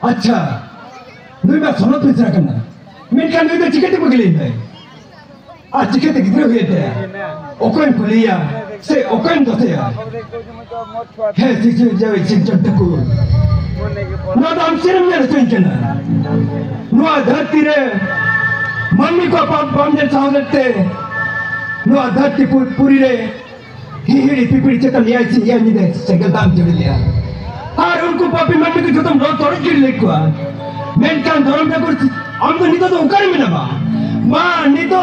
अच्छा नुई मैं सोनत पिछरा करना मिनका नुई तो चिकटे पगली है आज चिकटे कितने हुए थे ओकन पुलिया से ओकन दोते यार है सिचु जावे चिंचन तकु ना दाम सिरम ने रचन करना नुआ धरती रे मम्मी को पाम जन सावलते नुआ धरती पूरी रे हिहिड़ी पिपिड़ी चेतन याई सी याई निदे सेगल दाम जुड़ लिया और उनको पापी मम्मी को जो तुम रोज तोड़ के लेकुआ मेंटन धर्म पे कुछ हम तो नहीं तो उकर में ना माँ नहीं तो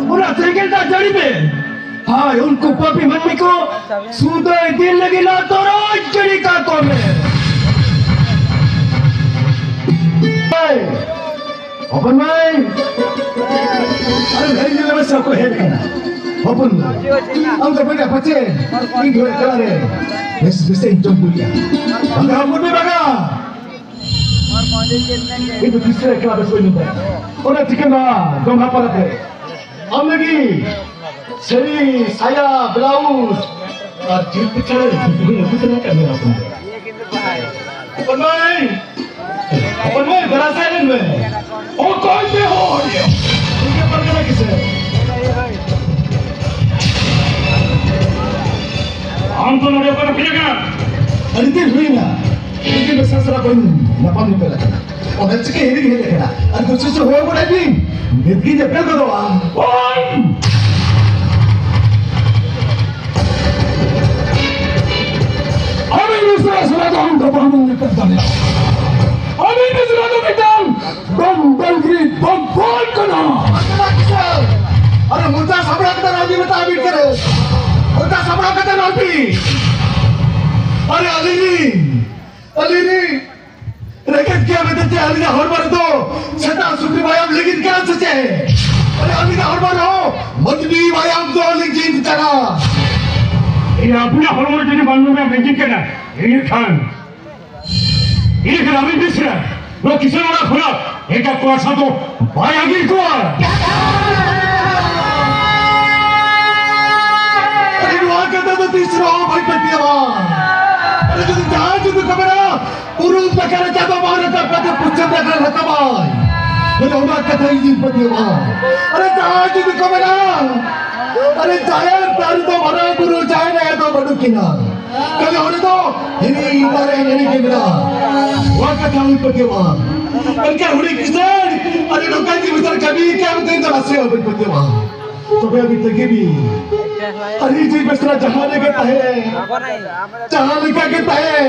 पूरा सेगल दा जड़ी पे हाँ उनको पापी मम्मी को सूदो दिन लगी ना तो रोज जड़ी का को में ओपन माई अरे भाई ये लोग सबको हेड करना ओपन हम तो बड़ा बच्चे इन घोड़े करा रहे Bisa jom bulia. Bangga ampun ni bangga. Itu bisa kelab sesuatu ni. Orang cikan lah, jom apa lagi? Am lagi, seri saya blouse, jeans picture, itu nak kamera pun. Open mai, berasa ni mai. Oh kau ni ho dia. Ini apa lagi sih? हम तो नोड़े पर फिरेगा अरे हुई ना लेकिन बस ससुरा कोई नपाम नहीं पड़ा और बच्चे के हेरी हेरी देखना अरे कुछ से होए बोला भी निदगी जब पे करो ओए अभी दूसरा सुना तो हम दबाव में कर डाले अभी दूसरा तो बेटा बम ग्रीन बम बॉल करना अरे मुझे सबरा के राजी बता बीट करे उनका सबरा कहते नौटी अरे अलीनी रैकेट क्या बेटे अलीना हर बार तो छटा सुखी व्यायाम लेकिन क्या सचे अरे अलीना हर बार हो मजबी व्यायाम तो लेकिन चला ये अपना हॉर्मोन जो मालूम है मैजिक के ना ये खान अभी मिश्रा वो किसी ने ना खोला एक कुआसा तो भाई आगे कुआ कहता तो तीसरा हो भाई पतियावा अरे जो जहां जो कमरा पुरुष बकरा जाता मारे का पति पुच्छन बकरा रहता भाई ये होना कथा ही दिन पतियावा अरे जहां जो कमरा अरे जाया तार तो भरा गुरु जाए ना तो बड़ू किना कल होने तो हिनी इधर है नहीं केमरा वो कथा ही पतियावा Engkau huri Kristen. Ada dokan di besar kami kau tenda hasil berpetua. Tapi abis tergini. Hari ini besar jahan lagi tahe. Jahan lagi tahe.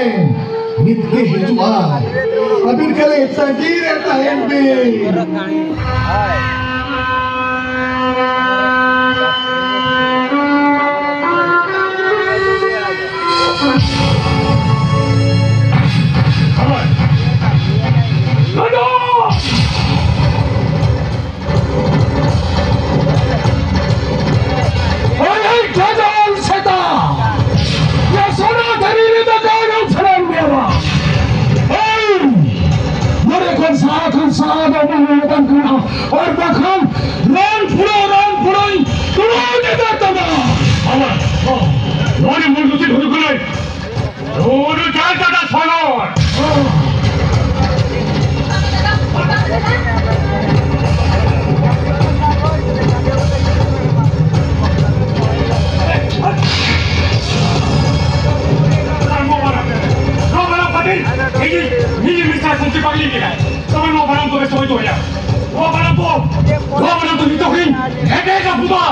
Nitke hijua. Abis kali tagir tahe be. और बखम रान पुरोई तुरंत देता था আমার মনে মন দুটি ধরে করে ওর জায়গাটা সরল ini bisa kunci pagi ni kan sama no barang tu besok itu ya. Wah barang tu, dito rin, hede ka puta.